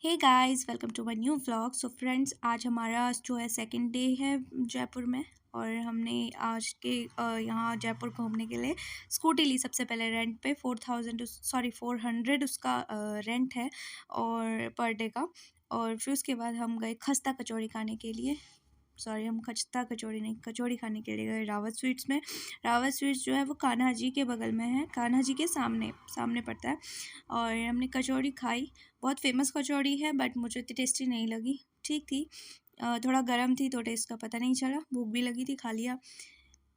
Hey guys, welcome to my new vlog. So friends, आज हमारा जो है सेकंड डे है जयपुर में। और हमने आज के यहाँ जयपुर घूमने के लिए स्कूटी ली। सबसे पहले रेंट पे 400 उसका रेंट है और पर डे का। और फिर उसके बाद हम गए खस्ता कचौड़ी खाने के लिए। हम खस्ता कचौड़ी नहीं, कचौड़ी खाने के लिए गए रावत स्वीट्स में। रावत स्वीट्स जो है वो कान्हा जी के बगल में है, कान्हा जी के सामने सामने पड़ता है। और हमने कचौड़ी खाई। बहुत फेमस कचौड़ी है बट मुझे इतनी टेस्टी नहीं लगी। ठीक थी, थोड़ा गर्म थी तो टेस्ट का पता नहीं चला। भूख भी लगी थी, खा लिया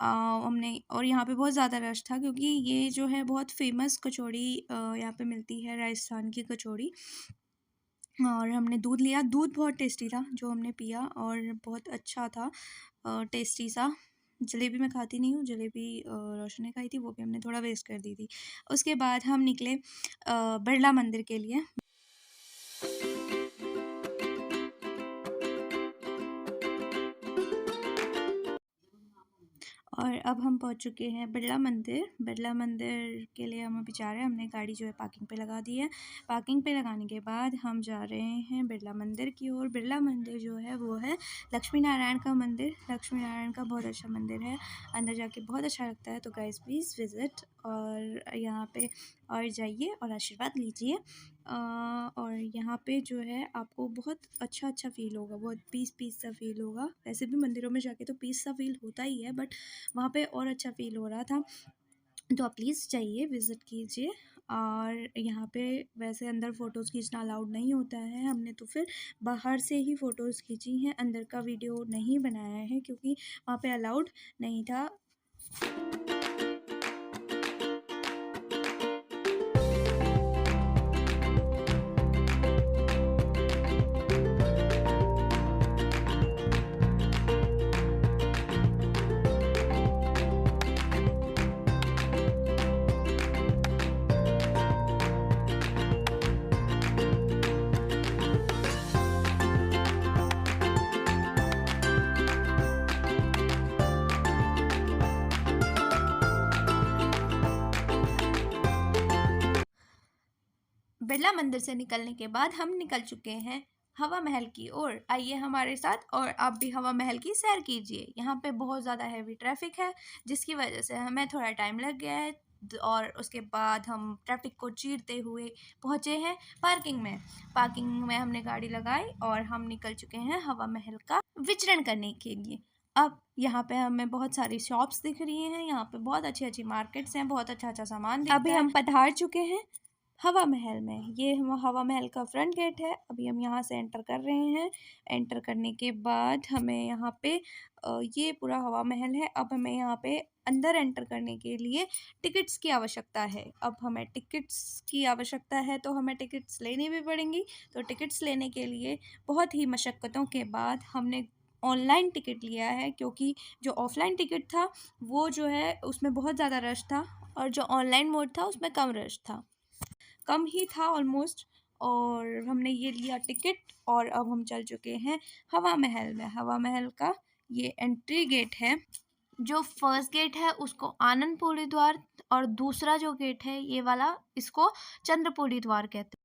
हमने। और यहाँ पे बहुत ज़्यादा रश था क्योंकि ये जो है बहुत फेमस कचौड़ी यहाँ पे मिलती है, राजस्थान की कचौड़ी। और हमने दूध लिया, दूध बहुत टेस्टी था जो हमने पिया और बहुत अच्छा था, टेस्टी सा। जलेबी मैं खाती नहीं हूँ, जलेबी रोशन ने खाई थी, वो भी हमने थोड़ा वेस्ट कर दी थी। उसके बाद हम निकले बिरला मंदिर के लिए। और अब हम पहुंच चुके हैं बिरला मंदिर। बिरला मंदिर के लिए हम अभी जा रहे हैं। हमने गाड़ी जो है पार्किंग पे लगा दी है। पार्किंग पे लगाने के बाद हम जा रहे हैं बिरला मंदिर की ओर। बिरला मंदिर जो है वो है लक्ष्मी नारायण का मंदिर। लक्ष्मी नारायण का बहुत अच्छा मंदिर है, अंदर जाके बहुत अच्छा लगता है। तो गाइस प्लीज़ विज़िट और यहाँ पे और जाइए और आशीर्वाद लीजिए। और यहाँ पे जो है आपको बहुत अच्छा फ़ील होगा, बहुत पीस सा फ़ील होगा। वैसे भी मंदिरों में जाके तो पीस सा फ़ील होता ही है, बट वहाँ पे और अच्छा फ़ील हो रहा था। तो आप प्लीज़ जाइए, विज़िट कीजिए। और यहाँ पे वैसे अंदर फ़ोटोज़ खींचना अलाउड नहीं होता है। हमने तो फिर बाहर से ही फ़ोटोज़ खींची हैं, अंदर का वीडियो नहीं बनाया है क्योंकि वहाँ पे अलाउड नहीं था। बिरला मंदिर से निकलने के बाद हम निकल चुके हैं हवा महल की ओर। आइए हमारे साथ और आप भी हवा महल की सैर कीजिए। यहाँ पे बहुत ज़्यादा हैवी ट्रैफिक है जिसकी वजह से हमें थोड़ा टाइम लग गया है। और उसके बाद हम ट्रैफिक को चीरते हुए पहुँचे हैं पार्किंग में। पार्किंग में हमने गाड़ी लगाई और हम निकल चुके हैं हवा महल का विचरण करने के लिए। अब यहाँ पे हमें बहुत सारी शॉप्स दिख रही हैं। यहाँ पे बहुत अच्छी अच्छी मार्केट्स हैं, बहुत अच्छा सामान दिखता है। अभी हम पधार चुके हैं हवा महल में। ये हवा महल का फ्रंट गेट है। अभी हम यहाँ से एंटर कर रहे हैं। एंटर करने के बाद हमें यहाँ पे ये पूरा हवा महल है। अब हमें यहाँ पे अंदर एंटर करने के लिए टिकट्स की आवश्यकता है। अब हमें टिकट्स की आवश्यकता है तो हमें टिकट्स लेनी भी पड़ेंगी। तो टिकट्स लेने के लिए बहुत ही मशक्क़तों के बाद हमने ऑनलाइन टिकट लिया है, क्योंकि जो ऑफ़लाइन टिकट था वो जो है उसमें बहुत ज़्यादा रश था और जो ऑनलाइन मोड था उसमें कम रश था, कम ही था ऑलमोस्ट। और हमने ये लिया टिकट और अब हम चल चुके हैं हवा महल में। हवा महल का ये एंट्री गेट है। जो फर्स्ट गेट है उसको आनंदपुरी द्वार और दूसरा जो गेट है ये वाला, इसको चंद्रपुरी द्वार कहते हैं।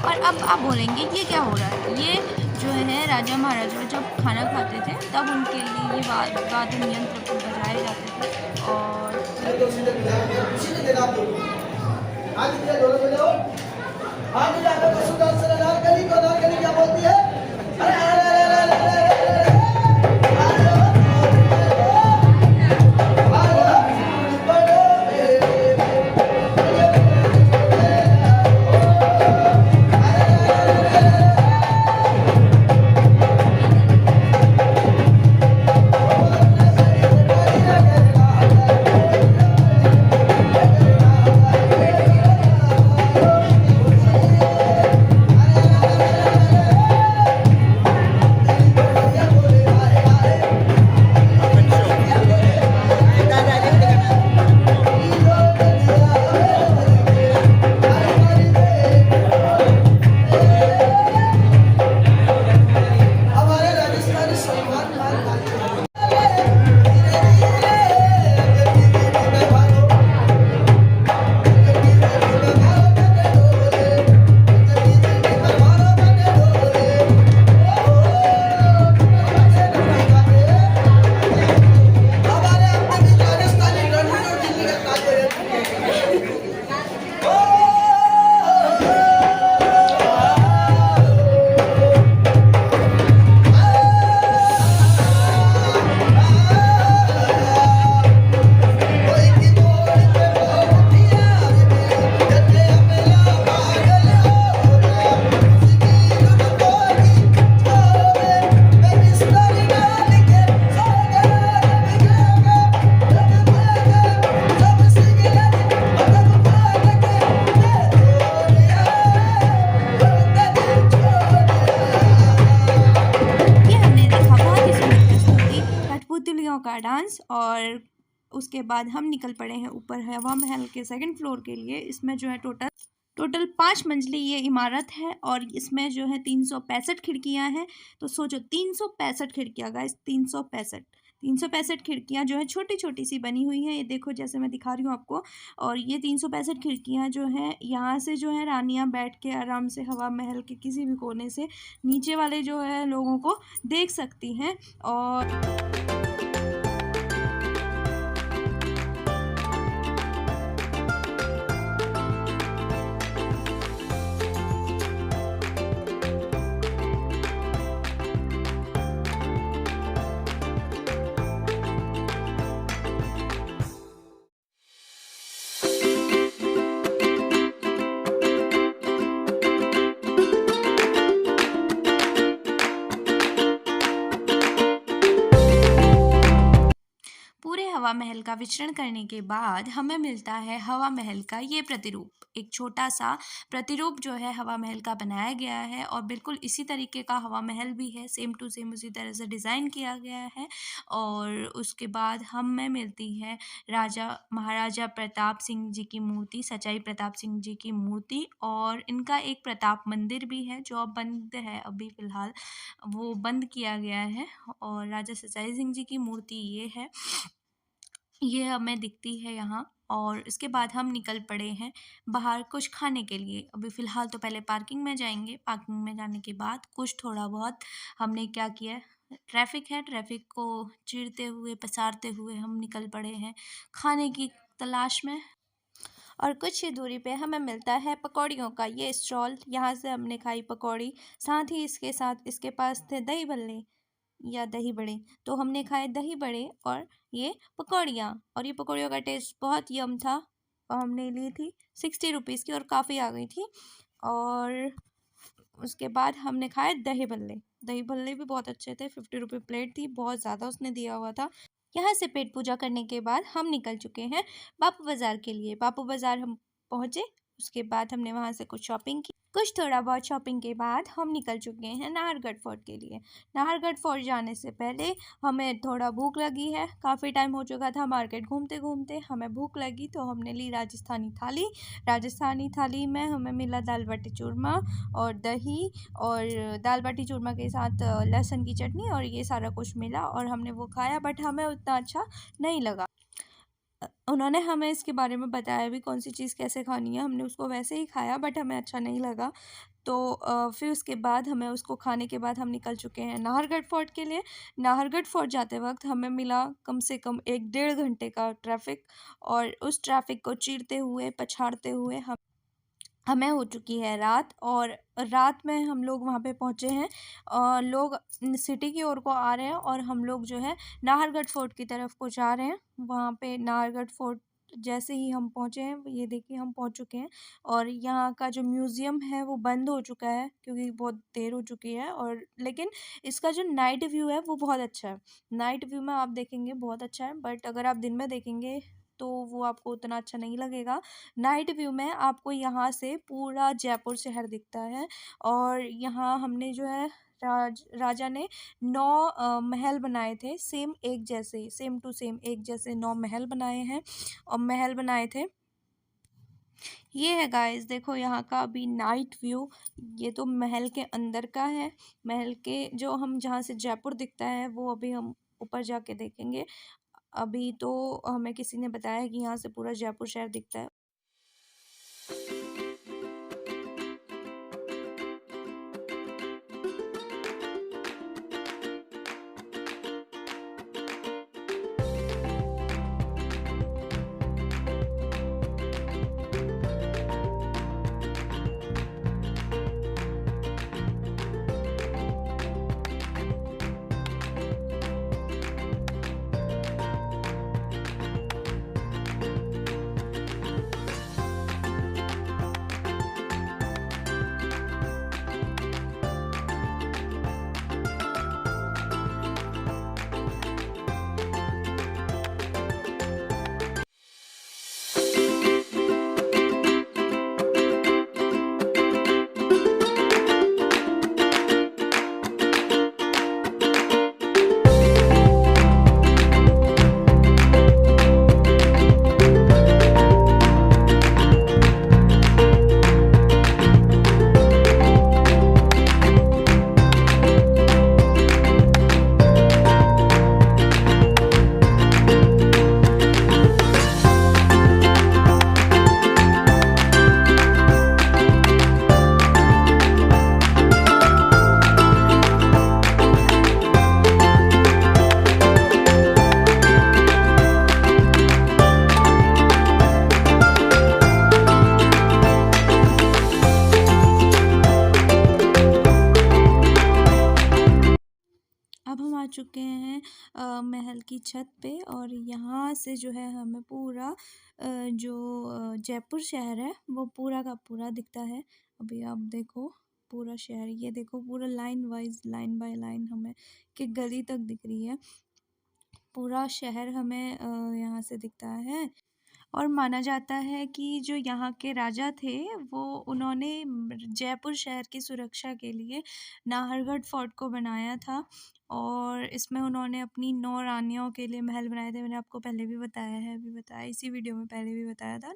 और अब आप बोलेंगे ये क्या हो रहा है। ये जो है राजा महाराजा जब खाना खाते थे तब उनके लिए ये वादन यंत्र बजाए जाते थे। और क्या बोलती है, डांस। और उसके बाद हम निकल पड़े हैं ऊपर हवा महल के सेकंड फ्लोर के लिए। इसमें जो है टोटल 5 मंजिली ये इमारत है और इसमें जो है 365 खिड़कियां हैं। तो सोचो 365 खिड़कियां गाइस, 365 खिड़कियां जो है छोटी छोटी सी बनी हुई हैं। ये देखो जैसे मैं दिखा रही हूँ आपको। और ये 365 खिड़कियां जो हैं, यहाँ से जो है रानियां बैठ के आराम से हवा महल के किसी भी कोने से नीचे वाले जो है लोगों को देख सकती हैं। और पूरे हवा महल का विचरण करने के बाद हमें मिलता है हवा महल का ये प्रतिरूप। एक छोटा सा प्रतिरूप जो है हवा महल का बनाया गया है और बिल्कुल इसी तरीके का हवा महल भी है, सेम टू सेम उसी तरह से डिज़ाइन किया गया है। और उसके बाद हमें मिलती है राजा महाराजा प्रताप सिंह जी की मूर्ति, सचाई प्रताप सिंह जी की मूर्ति। और इनका एक प्रताप मंदिर भी है जो अब बंद है, अभी फ़िलहाल वो बंद किया गया है। और राजा सचाई सिंह जी की मूर्ति ये है, ये हमें दिखती है यहाँ। और इसके बाद हम निकल पड़े हैं बाहर कुछ खाने के लिए। अभी फ़िलहाल तो पहले पार्किंग में जाएंगे। पार्किंग में जाने के बाद कुछ थोड़ा बहुत हमने क्या किया है, ट्रैफिक है, ट्रैफिक को चीरते हुए पसारते हुए हम निकल पड़े हैं खाने की तलाश में। और कुछ ही दूरी पे हमें मिलता है पकौड़ियों का ये स्टॉल। यहाँ से हमने खाई पकौड़ी, साथ ही इसके साथ इसके पास थे दही भल्ले या दही बड़े। तो हमने खाए दही बड़े और ये पकौड़ियाँ। और ये पकौड़ियों का टेस्ट बहुत यम था। और हमने ली थी 60 रुपीज़ की और काफ़ी आ गई थी। और उसके बाद हमने खाए दही भल्ले भी बहुत अच्छे थे। 50 रुपये प्लेट थी, बहुत ज़्यादा उसने दिया हुआ था। यहाँ से पेट पूजा करने के बाद हम निकल चुके हैं बापू बाज़ार के लिए। बापू बाज़ार हम पहुँचे, उसके बाद हमने वहाँ से कुछ शॉपिंग की। कुछ थोड़ा बहुत शॉपिंग के बाद हम निकल चुके हैं नाहरगढ़ फोर्ट के लिए। नाहरगढ़ फोर्ट जाने से पहले हमें थोड़ा भूख लगी है। काफ़ी टाइम हो चुका था मार्केट घूमते घूमते, हमें भूख लगी तो हमने ली राजस्थानी थाली। राजस्थानी थाली में हमें मिला दाल बाटी चूरमा और दही, और दाल बाटी चूरमा के साथ लहसुन की चटनी, और ये सारा कुछ मिला और हमने वो खाया। बट हमें उतना अच्छा नहीं लगा। उन्होंने हमें इसके बारे में बताया भी कौन सी चीज़ कैसे खानी है, हमने उसको वैसे ही खाया बट हमें अच्छा नहीं लगा। तो फिर उसके बाद हमें उसको खाने के बाद हम निकल चुके हैं नाहरगढ़ फोर्ट के लिए। नाहरगढ़ फोर्ट जाते वक्त हमें मिला कम से कम 1-1.5 घंटे का ट्रैफिक। और उस ट्रैफिक को चीरते हुए पछाड़ते हुए हमें हो चुकी है रात। और रात में हम लोग वहाँ पे पहुँचे हैं और लोग सिटी की ओर को आ रहे हैं और हम लोग जो है नाहरगढ़ फोर्ट की तरफ को जा रहे हैं। वहाँ पे नाहरगढ़ फोर्ट जैसे ही हम पहुँचे हैं, ये देखिए हम पहुँच चुके हैं। और यहाँ का जो म्यूज़ियम है वो बंद हो चुका है क्योंकि बहुत देर हो चुकी है। और लेकिन इसका जो नाइट व्यू है वो बहुत अच्छा है। नाइट व्यू में आप देखेंगे बहुत अच्छा है, बट अगर आप दिन में देखेंगे तो वो आपको उतना अच्छा नहीं लगेगा। नाइट व्यू में आपको यहाँ से पूरा जयपुर शहर दिखता है। और यहाँ हमने जो है राजा ने 9 महल बनाए थे, सेम टू सेम एक जैसे 9 महल बनाए हैं और महल बनाए थे। ये है गाइस, देखो यहाँ का अभी नाइट व्यू। ये तो महल के अंदर का है। महल के जो हम जहाँ से जयपुर दिखता है वो अभी हम ऊपर जाके देखेंगे। अभी तो हमें किसी ने बताया कि यहाँ से पूरा जयपुर शहर दिखता है। महल की छत पे, और यहाँ से जो है हमें पूरा जो जयपुर शहर है वो पूरा का पूरा दिखता है। अभी आप देखो पूरा शहर, ये देखो पूरा line wise, line by line हमें कि गली तक दिख रही है। पूरा शहर हमें यहाँ से दिखता है। और माना जाता है कि जो यहाँ के राजा थे वो उन्होंने जयपुर शहर की सुरक्षा के लिए नाहरगढ़ फोर्ट को बनाया था, और इसमें उन्होंने अपनी 9 रानियों के लिए महल बनाए थे। मैंने आपको पहले भी बताया है, अभी बताया इसी वीडियो में, पहले भी बताया था।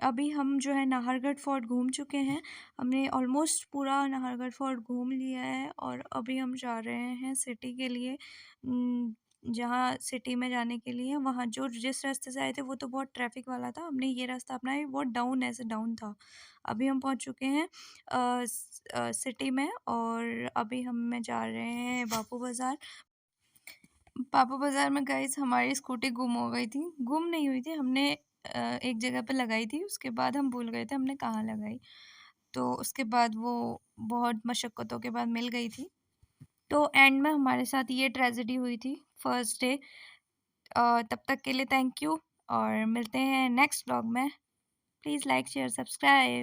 अभी हम जो है नाहरगढ़ फोर्ट घूम चुके हैं। हमने ऑलमोस्ट पूरा नाहरगढ़ फोर्ट घूम लिया है, और अभी हम जा रहे हैं सिटी के लिए। जहाँ सिटी में जाने के लिए, वहाँ जो जिस रास्ते से आए थे वो तो बहुत ट्रैफिक वाला था, हमने ये रास्ता अपनाया, बहुत डाउन, ऐसे डाउन था। अभी हम पहुँच चुके हैं सिटी में, और अभी हम जा रहे हैं बापू बाज़ार। पापा बाज़ार में गाइस हमारी स्कूटी गुम हो गई थी। गुम नहीं हुई थी, हमने एक जगह पे लगाई थी, उसके बाद हम भूल गए थे हमने कहाँ लगाई। तो उसके बाद वो बहुत मशक्क़तों के बाद मिल गई थी। तो एंड में हमारे साथ ये ट्रेजेडी हुई थी फर्स्ट डे। तब तक के लिए थैंक यू, और मिलते हैं नेक्स्ट व्लॉग में। Please like, share, subscribe.